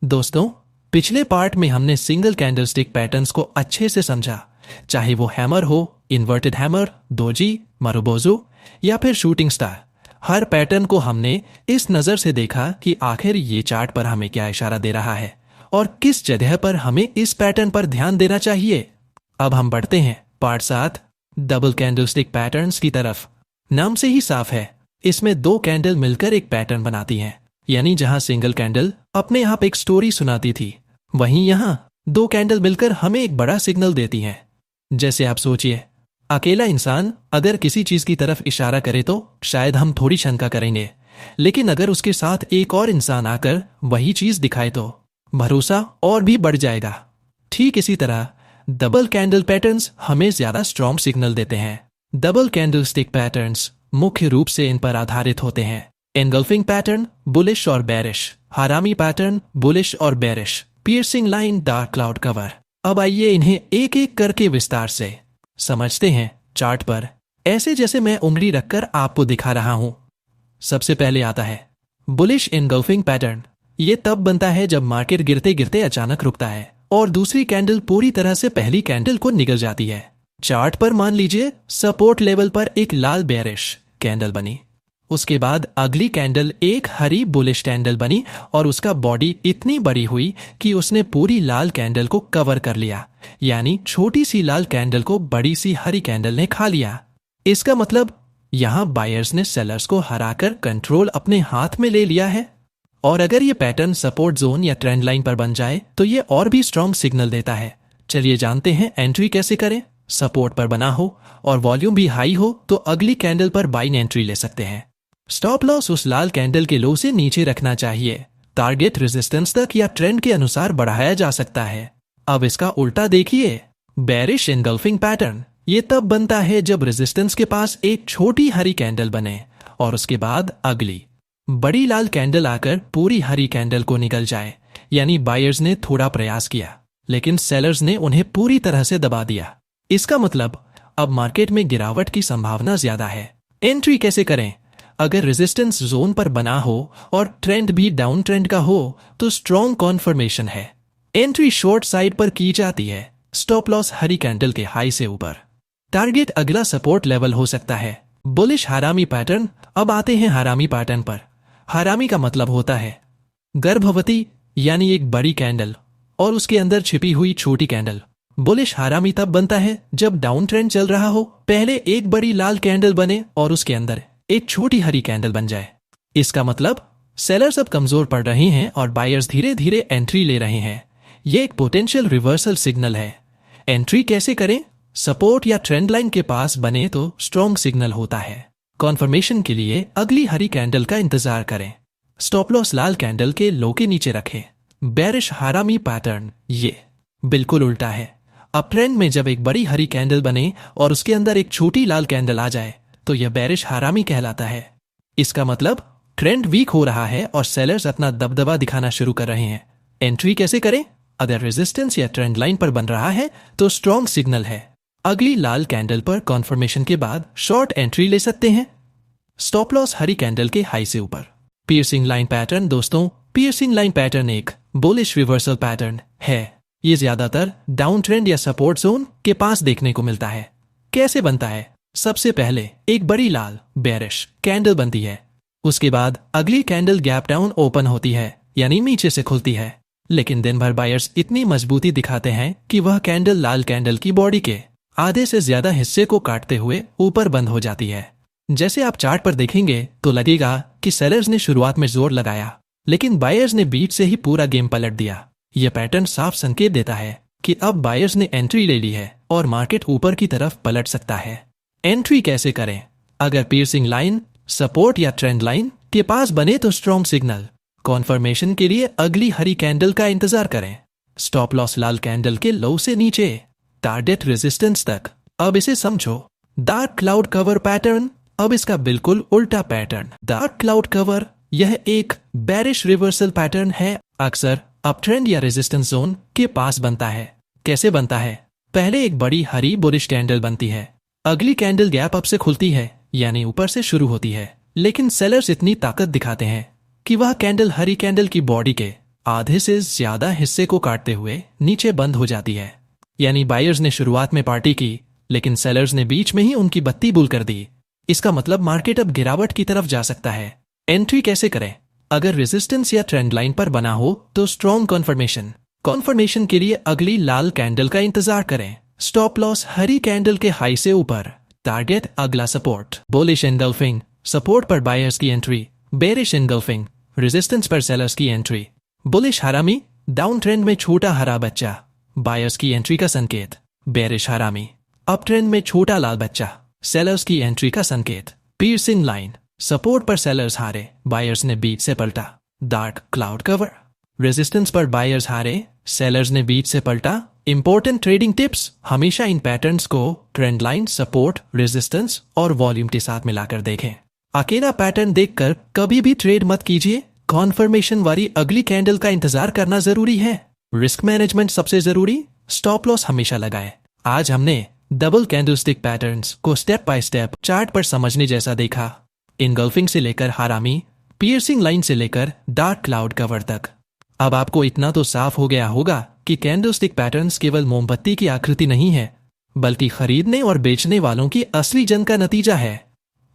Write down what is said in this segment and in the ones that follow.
दोस्तों, पिछले पार्ट में हमने सिंगल कैंडलस्टिक पैटर्न्स को अच्छे से समझा। चाहे वो हैमर हो, इन्वर्टेड हैमर, दोजी, मारुबोजू या फिर शूटिंग स्टार, हर पैटर्न को हमने इस नज़र से देखा कि आखिर ये चार्ट पर हमें क्या इशारा दे रहा है और किस जगह पर हमें इस पैटर्न पर ध्यान देना चाहिए। अब हम बढ़ते हैं पार्ट 7 डबल कैंडलस्टिक पैटर्न्स की तरफ। नाम से ही साफ है, इसमें दो कैंडल मिलकर एक पैटर्न बनाती हैं। यानी जहां सिंगल कैंडल अपने आप एक स्टोरी सुनाती थी, वहीं यहां दो कैंडल मिलकर हमें एक बड़ा सिग्नल देती हैं। जैसे आप सोचिए, अकेला इंसान अगर किसी चीज की तरफ इशारा करे तो शायद हम थोड़ी शंका करेंगे, लेकिन अगर उसके साथ एक और इंसान आकर वही चीज दिखाए तो भरोसा और भी बढ़ जाएगा। ठीक इसी तरह डबल कैंडल पैटर्न्स हमें ज्यादा स्ट्रॉन्ग सिग्नल देते हैं। डबल कैंडल स्टिक पैटर्न्स मुख्य रूप से इन पर आधारित होते हैं: एनगल्फिंग पैटर्न बुलिश और बेरिश, हारामी पैटर्न बुलिश और bearish, piercing line, dark cloud cover. अब आइए इन्हें एक एक करके विस्तार से समझते हैं। चार्ट पर ऐसे जैसे मैं उंगली रखकर आपको दिखा रहा हूं। सबसे पहले आता है बुलिश एनगल्फिंग पैटर्न। ये तब बनता है जब मार्केट गिरते गिरते अचानक रुकता है और दूसरी कैंडल पूरी तरह से पहली कैंडल को निगल जाती है। चार्ट पर मान लीजिए सपोर्ट लेवल पर एक लाल बेरिश कैंडल बनी, उसके बाद अगली कैंडल एक हरी बुलिश कैंडल बनी और उसका बॉडी इतनी बड़ी हुई कि उसने पूरी लाल कैंडल को कवर कर लिया। यानी छोटी सी लाल कैंडल को बड़ी सी हरी कैंडल ने खा लिया। इसका मतलब यहां बायर्स ने सेलर्स को हराकर कंट्रोल अपने हाथ में ले लिया है। और अगर ये पैटर्न सपोर्ट जोन या ट्रेंड लाइन पर बन जाए तो ये और भी स्ट्रॉन्ग सिग्नल देता है। चलिए जानते हैं एंट्री कैसे करें। सपोर्ट पर बना हो और वॉल्यूम भी हाई हो तो अगली कैंडल पर बाइंग एंट्री ले सकते हैं। स्टॉप लॉस उस लाल कैंडल के लो से नीचे रखना चाहिए। टारगेट रेजिस्टेंस तक या ट्रेंड के अनुसार बढ़ाया जा सकता है। अब इसका उल्टा देखिए, बेरिश एनगल्फिंग पैटर्न। ये तब बनता है जब रेजिस्टेंस के पास एक छोटी हरी कैंडल बने और उसके बाद अगली बड़ी लाल कैंडल आकर पूरी हरी कैंडल को निगल जाए। यानी बायर्स ने थोड़ा प्रयास किया लेकिन सेलर्स ने उन्हें पूरी तरह से दबा दिया। इसका मतलब अब मार्केट में गिरावट की संभावना ज्यादा है। एंट्री कैसे करें? अगर रेजिस्टेंस जोन पर बना हो और ट्रेंड भी डाउन ट्रेंड का हो तो स्ट्रॉन्ग कॉन्फर्मेशन है। एंट्री शॉर्ट साइड पर की जाती है। स्टॉप लॉस हरी कैंडल के हाई से ऊपर। टारगेट अगला सपोर्ट लेवल हो सकता है बुलिश हारामी पैटर्न। अब आते हैं हारामी पैटर्न पर। हारामी का मतलब होता है गर्भवती, यानी एक बड़ी कैंडल और उसके अंदर छिपी हुई छोटी कैंडल। बुलिश हारामी तब बनता है जब डाउन ट्रेंड चल रहा हो, पहले एक बड़ी लाल कैंडल बने और उसके अंदर एक छोटी हरी कैंडल बन जाए। इसका मतलब सेलर्स अब कमजोर पड़ रहे हैं और बायर्स धीरे धीरे एंट्री ले रहे हैं। यह एक पोटेंशियल रिवर्सल सिग्नल है। एंट्री कैसे करें? सपोर्ट या ट्रेंड लाइन के पास बने तो स्ट्रॉन्ग सिग्नल होता है। कॉन्फर्मेशन के लिए अगली हरी कैंडल का इंतजार करें। स्टॉप लॉस लाल कैंडल के लो के नीचे रखें। बेरिश हारामी पैटर्न ये बिल्कुल उल्टा है। अप ट्रेंड में जब एक बड़ी हरी कैंडल बने और उसके अंदर एक छोटी लाल कैंडल आ जाए तो यह बेरिश हारामी कहलाता है। इसका मतलब ट्रेंड वीक हो रहा है और सेलर्स अपना दबदबा दिखाना शुरू कर रहे हैं। एंट्री कैसे करें? अगर रेजिस्टेंस या ट्रेंड लाइन पर बन रहा है तो स्ट्रॉन्ग सिग्नल है। अगली लाल कैंडल पर कॉन्फर्मेशन के बाद शॉर्ट एंट्री ले सकते हैं। स्टॉप लॉस हरी कैंडल के हाई से ऊपर। Piercing line pattern. दोस्तों, पियर्सिंग लाइन पैटर्न एक बुलिश रिवर्सल पैटर्न है। ये ज्यादातर डाउन ट्रेंड या सपोर्ट जोन के पास देखने को मिलता है। कैसे बनता है? सबसे पहले एक बड़ी लाल बेरिश कैंडल बनती है, उसके बाद अगली कैंडल गैप डाउन ओपन होती है, यानी नीचे से खुलती है। लेकिन दिन भर बायर्स इतनी मजबूती दिखाते हैं कि वह कैंडल लाल कैंडल की बॉडी के आधे से ज्यादा हिस्से को काटते हुए ऊपर बंद हो जाती है। जैसे आप चार्ट पर देखेंगे तो लगेगा कि सेलर्स ने शुरुआत में जोर लगाया लेकिन बायर्स ने बीच से ही पूरा गेम पलट दिया। यह पैटर्न साफ संकेत देता है कि अब बायर्स ने एंट्री ले ली है और मार्केट ऊपर की तरफ पलट सकता है। एंट्री कैसे करें? अगर पियर्सिंग लाइन, सपोर्ट या ट्रेंड लाइन के पास बने तो स्ट्रॉन्ग सिग्नल। कॉन्फर्मेशन के लिए अगली हरी कैंडल का इंतजार करें। स्टॉप लॉस लाल कैंडल के लो से नीचे, टारगेट रेजिस्टेंस तक। अब इसे समझो, डार्क क्लाउड कवर पैटर्न। अब इसका बिल्कुल उल्टा पैटर्न। डार्क क्लाउड कवर यह एक बेरिश रिवर्सल पैटर्न है। अक्सर अप ट्रेंड या रेजिस्टेंस जोन के पास बनता है। कैसे बनता है? पहले एक बड़ी हरी बुलिश कैंडल बनती है, अगली कैंडल गैप अप से खुलती है, यानी ऊपर से शुरू होती है। लेकिन सेलर्स इतनी ताकत दिखाते हैं कि वह कैंडल हरी कैंडल की बॉडी के आधे से ज्यादा हिस्से को काटते हुए नीचे बंद हो जाती है। यानी बायर्स ने शुरुआत में पार्टी की, लेकिन सेलर्स ने बीच में ही उनकी बत्ती बुल कर दी। इसका मतलब मार्केट अब गिरावट की तरफ जा सकता है। एंट्री कैसे करें? अगर रेजिस्टेंस या ट्रेंड लाइन पर बना हो तो स्ट्रॉन्ग कॉन्फर्मेशन के लिए अगली लाल कैंडल का इंतजार करें। स्टॉप लॉस हरी कैंडल के हाई से ऊपर, टारगेट अगला सपोर्ट। बुलिश एनगल्फिंग, सपोर्ट पर बायर्स की एंट्री। बेरिश एनगल्फिंग, रेजिस्टेंस पर सेलर्स की एंट्री। बुलिश हरामी, डाउन ट्रेंड में छोटा हरा बच्चा, बायर्स की एंट्री का संकेत। बेरिश हरामी, अप ट्रेंड में छोटा लाल बच्चा, सेलर्स की एंट्री का संकेत। पियर्सिंग लाइन, सपोर्ट पर सेलर्स हारे, बायर्स ने बीच से पलटा। डार्क क्लाउड कवर, रेजिस्टेंस पर बायर्स हारे, सेलर्स ने बीच से पलटा। इंपॉर्टेंट ट्रेडिंग टिप्स, हमेशा इन पैटर्न्स को ट्रेंड लाइन, सपोर्ट, रेजिस्टेंस और वॉल्यूम के साथ मिलाकर देखें। अकेला पैटर्न देखकर कभी भी ट्रेड मत कीजिए। कॉन्फर्मेशन वाली अगली कैंडल का इंतजार करना जरूरी है। रिस्क मैनेजमेंट सबसे जरूरी। स्टॉप लॉस हमेशा लगाएं। आज हमने डबल कैंडलस्टिक पैटर्न्स को स्टेप बाय स्टेप चार्ट पर समझने जैसा देखा। इनगल्फिंग से लेकर हरामी, पियर्सिंग लाइन से लेकर डार्क क्लाउड कवर तक। अब आपको इतना तो साफ हो गया होगा कि कैंडलस्टिक पैटर्न्स केवल मोमबत्ती की आकृति नहीं है, बल्कि खरीदने और बेचने वालों की असली जंग का नतीजा है।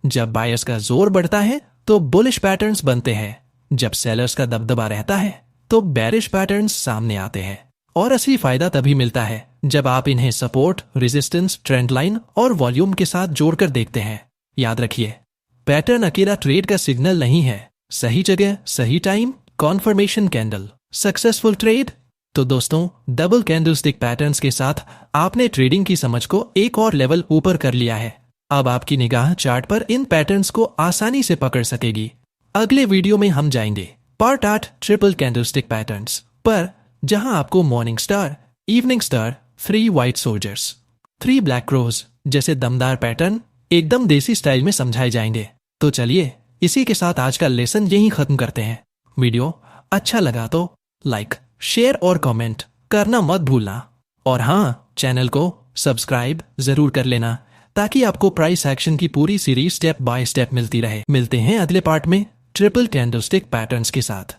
जब बायर्स का जोर बढ़ता है तो बुलिश पैटर्न्स बनते हैं, जब सेलर्स का दबदबा रहता है तो बेरिश पैटर्न्स सामने आते हैं। और असली फायदा तभी मिलता है जब आप इन्हें सपोर्ट, रेजिस्टेंस, ट्रेंड लाइन और वॉल्यूम के साथ जोड़कर देखते हैं। याद रखिए, पैटर्न अकेला ट्रेड का सिग्नल नहीं है। सही जगह, सही time, conformation candle, successful trade. तो दोस्तों, डबल कैंडलस्टिक पैटर्न्स के साथ आपने ट्रेडिंग की समझ को एक और लेवल ऊपर कर लिया है। अब आपकी निगाह चार्ट पर इन पैटर्न्स को आसानी से पकड़ सकेगी। अगले वीडियो में हम जाएंगे पार्ट 8 ट्रिपल कैंडलस्टिक पैटर्न्स पर, जहां आपको morning star, evening star, 3 white soldiers, 3 black crows जैसे दमदार पैटर्न एकदम देसी स्टाइल में समझाए जाएंगे। तो चलिए, इसी के साथ आज का लेसन यहीं खत्म करते हैं। वीडियो अच्छा लगा तो लाइक, शेयर और कमेंट करना मत भूलना। और हाँ, चैनल को सब्सक्राइब जरूर कर लेना ताकि आपको प्राइस एक्शन की पूरी सीरीज स्टेप बाय स्टेप मिलती रहे। मिलते हैं अगले पार्ट में ट्रिपल कैंडलस्टिक पैटर्न्स के साथ।